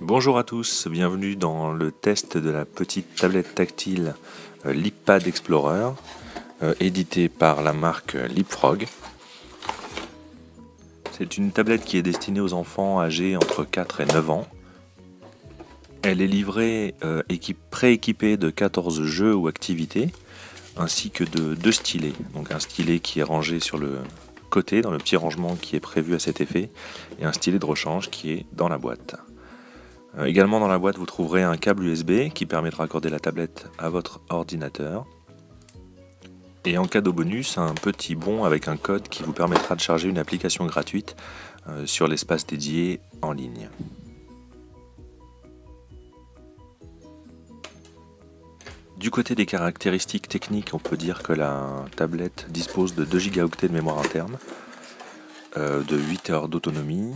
Bonjour à tous, bienvenue dans le test de la petite tablette tactile LeapPad Explorer, éditée par la marque Leapfrog. C'est une tablette qui est destinée aux enfants âgés entre 4 et 9 ans. Elle est livrée prééquipée de 14 jeux ou activités, ainsi que de 2 stylets. Donc un stylet qui est rangé sur le côté, dans le petit rangement qui est prévu à cet effet, et un stylet de rechange qui est dans la boîte. Également dans la boîte, vous trouverez un câble USB qui permet de raccorder la tablette à votre ordinateur. Et en cadeau bonus, un petit bon avec un code qui vous permettra de charger une application gratuite sur l'espace dédié en ligne. Du côté des caractéristiques techniques, on peut dire que la tablette dispose de 2 Go de mémoire interne, de 8 heures d'autonomie,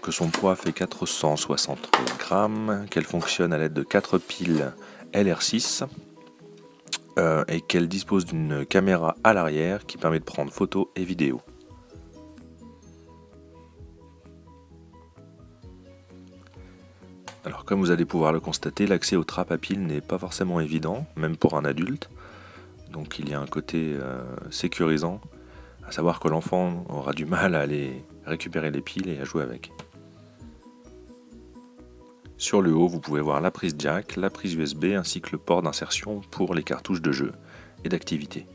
que son poids fait 460 grammes, qu'elle fonctionne à l'aide de 4 piles LR6 et qu'elle dispose d'une caméra à l'arrière qui permet de prendre photos et vidéos. Alors comme vous allez pouvoir le constater, l'accès aux trappes à piles n'est pas forcément évident, même pour un adulte, donc il y a un côté sécurisant, à savoir que l'enfant aura du mal à aller récupérer les piles et à jouer avec. Sur le haut, vous pouvez voir la prise jack, la prise USB ainsi que le port d'insertion pour les cartouches de jeu et d'activité.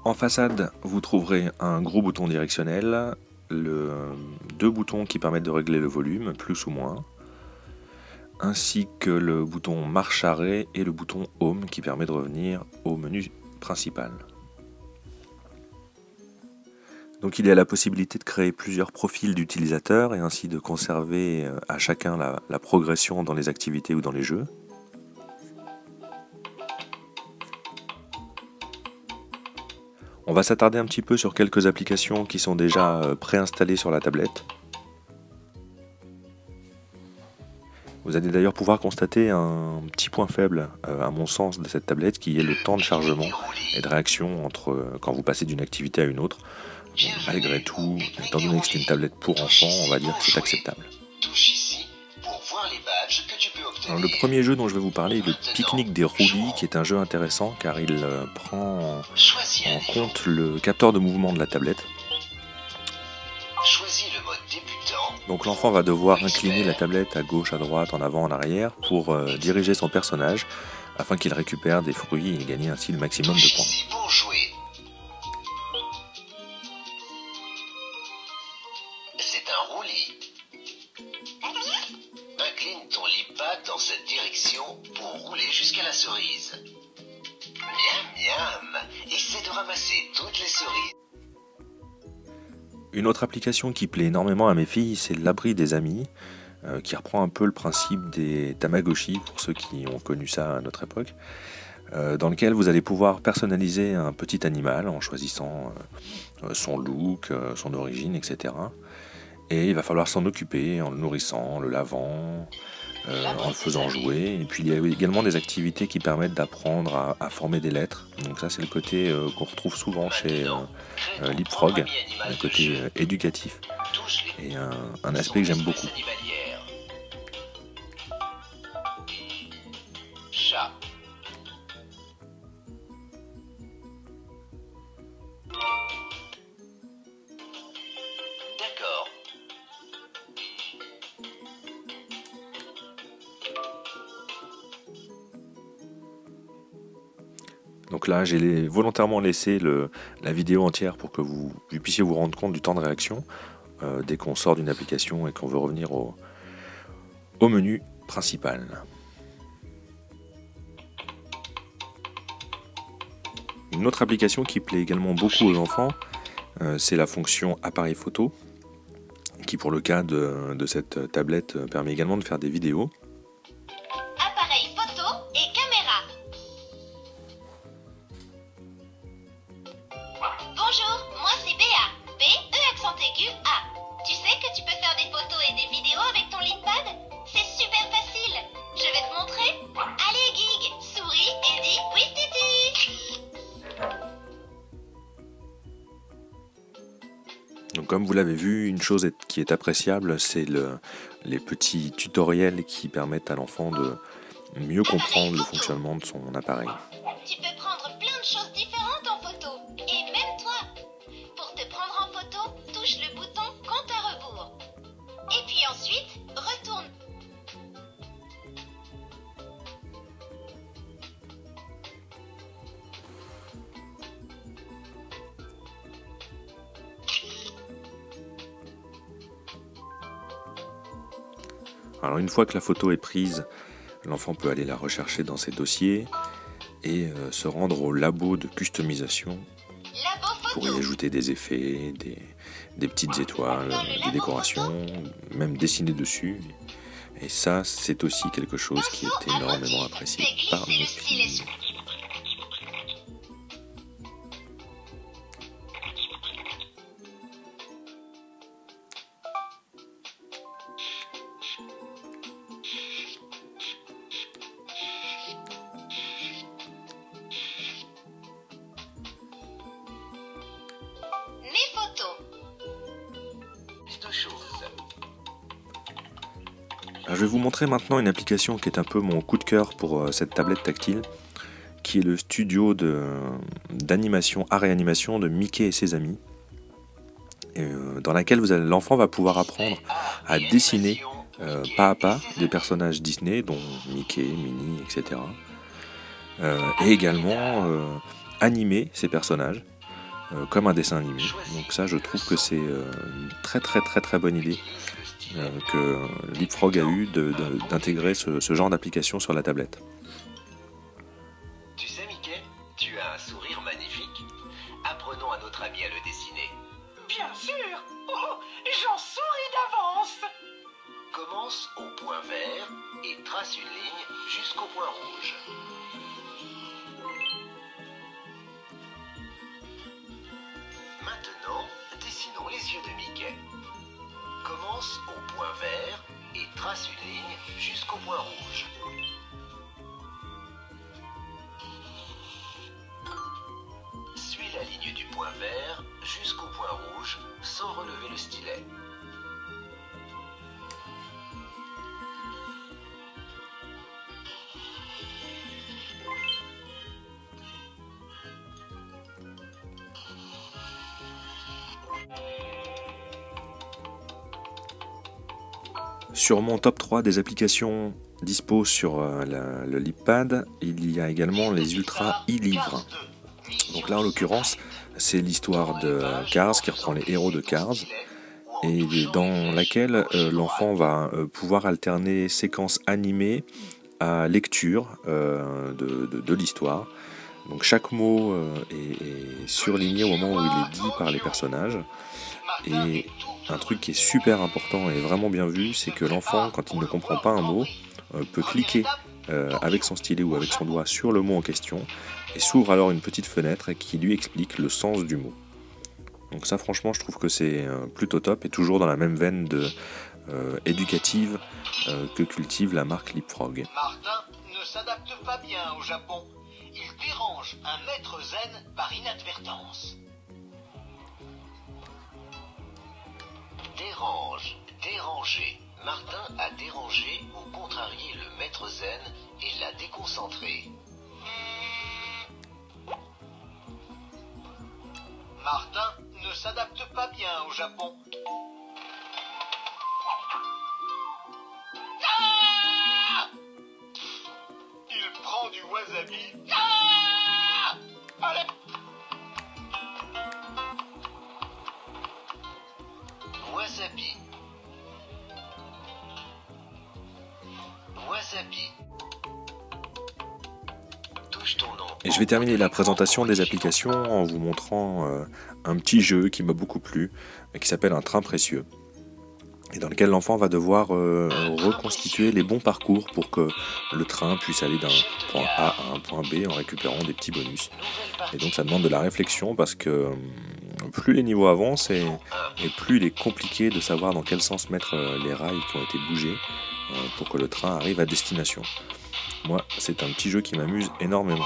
En façade, vous trouverez un gros bouton directionnel, 2 boutons qui permettent de régler le volume, plus ou moins, ainsi que le bouton marche-arrêt et le bouton home qui permet de revenir au menu principal. Donc il y a la possibilité de créer plusieurs profils d'utilisateurs et ainsi de conserver à chacun la progression dans les activités ou dans les jeux. On va s'attarder un petit peu sur quelques applications qui sont déjà préinstallées sur la tablette. Vous allez d'ailleurs pouvoir constater un petit point faible, à mon sens, de cette tablette qui est le temps de chargement et de réaction quand vous passez d'une activité à une autre. Malgré tout, étant donné que c'est une tablette pour enfants, on va dire que c'est acceptable. Alors, le premier jeu dont je vais vous parler est le Pique-Nique des roulis, qui est un jeu intéressant car il prend en compte le capteur de mouvement de la tablette. Donc l'enfant va devoir incliner la tablette à gauche, à droite, en avant, en arrière pour diriger son personnage afin qu'il récupère des fruits et gagner ainsi le maximum de points. C'est un roulis. Incline ton LeapPad dans cette direction pour rouler jusqu'à la cerise. Miam miam. Essaie de ramasser toutes les cerises. Une autre application qui plaît énormément à mes filles, c'est l'abri des amis, qui reprend un peu le principe des Tamagotchi, pour ceux qui ont connu ça à notre époque, dans lequel vous allez pouvoir personnaliser un petit animal en choisissant son look, son origine, etc. Et il va falloir s'en occuper en le nourrissant, en le lavant, en le faisant jouer. Et puis il y a également des activités qui permettent d'apprendre à former des lettres. Donc ça c'est le côté qu'on retrouve souvent chez Leapfrog, le côté éducatif. Et un aspect que j'aime beaucoup. Chat. D'accord. Donc là j'ai volontairement laissé la vidéo entière pour que vous puissiez vous rendre compte du temps de réaction dès qu'on sort d'une application et qu'on veut revenir au menu principal. Une autre application qui plaît également beaucoup aux enfants, c'est la fonction appareil photo, qui pour le cas de cette tablette permet également de faire des vidéos. Appareil photo et caméra. Bonjour, moi c'est Béa. B-E accent aigu A. Tu sais que tu peux faire des photos et des vidéos avec ton LeapPad? C'est super facile. Je vais te montrer. Allez Guig, souris et dis oui titi. Donc comme vous l'avez vu, une chose qui est appréciable, c'est les petits tutoriels qui permettent à l'enfant de mieux comprendre le fonctionnement de son appareil. Tu peux prendre plein de choses différentes en photo, et même toi. Pour te prendre en photo, touche le bouton compte à rebours. Et puis ensuite, retourne. Alors une fois que la photo est prise, l'enfant peut aller la rechercher dans ses dossiers et se rendre au labo de customisation Labo pour y photo. ajouter des effets, des petites étoiles, des décorations, même dessiner dessus. Et ça, c'est aussi quelque chose qui est énormément apprécié Fais par glisser mes le stylet filles. sur. Mes photos. De choses. Alors, je vais vous montrer maintenant une application qui est un peu mon coup de cœur pour cette tablette tactile, qui est le studio d'animation, art et animation de Mickey et ses amis, dans laquelle l'enfant va pouvoir apprendre à dessiner pas à pas des personnages Disney, dont Mickey, Minnie, etc. Et également animer ces personnages comme un dessin animé. Donc ça, je trouve que c'est une très bonne idée que Leapfrog a eu d'intégrer ce genre d'application sur la tablette. Tu sais, Mickey, tu as un sourire magnifique. Apprenons à notre ami à le dessiner. Bien sûr. Oh, j'en souris d'avance. Commence au point vert et trace une ligne jusqu'au point rouge. Maintenant, dessinons les yeux de Mickey. Commence au point vert et trace une ligne jusqu'au point rouge. Suis la ligne du point vert jusqu'au point rouge sans relever le stylet. Sur mon top 3 des applications dispo sur le LeapPad, il y a également les Ultra e-livres. Donc là, en l'occurrence, c'est l'histoire de Cars qui reprend les héros de Cars et dans laquelle l'enfant va pouvoir alterner séquences animées à lecture de l'histoire. Donc chaque mot est surligné au moment où il est dit par les personnages. Et un truc qui est super important et vraiment bien vu, c'est que l'enfant, quand il ne comprend pas un mot, peut cliquer avec son stylet ou avec son doigt sur le mot en question et s'ouvre alors une petite fenêtre qui lui explique le sens du mot. Donc ça, franchement, je trouve que c'est plutôt top et toujours dans la même veine éducative que cultive la marque Leapfrog. Martin ne s'adapte pas bien au Japon. Il dérange un maître zen par inadvertance. Dérange, déranger. Martin a dérangé ou contrarié le maître zen et l'a déconcentré. Martin ne s'adapte pas bien au Japon. Ah! Il prend du wasabi. Ah! Allez! Wasabi. Wasabi. Touche ton nom. Et je vais terminer la présentation des applications en vous montrant un petit jeu qui m'a beaucoup plu, qui s'appelle Un train précieux, et dans lequel l'enfant va devoir reconstituer les bons parcours pour que le train puisse aller d'un point A à un point B en récupérant des petits bonus. Et donc ça demande de la réflexion parce que plus les niveaux avancent et plus il est compliqué de savoir dans quel sens mettre les rails qui ont été bougés pour que le train arrive à destination. Moi, c'est un petit jeu qui m'amuse énormément.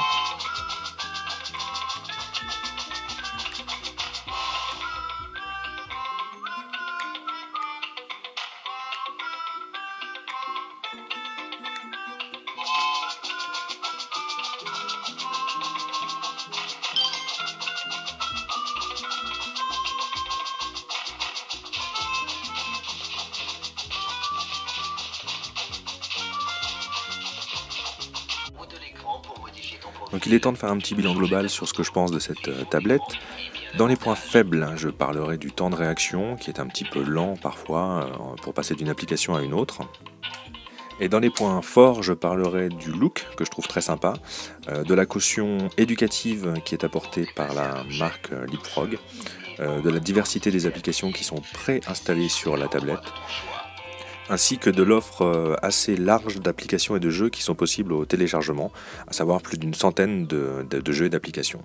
Donc il est temps de faire un petit bilan global sur ce que je pense de cette tablette. Dans les points faibles, je parlerai du temps de réaction qui est un petit peu lent parfois pour passer d'une application à une autre. Et dans les points forts, je parlerai du look que je trouve très sympa, de la caution éducative qui est apportée par la marque Leapfrog, de la diversité des applications qui sont préinstallées sur la tablette, ainsi que de l'offre assez large d'applications et de jeux qui sont possibles au téléchargement, à savoir plus d'une centaine de jeux et d'applications.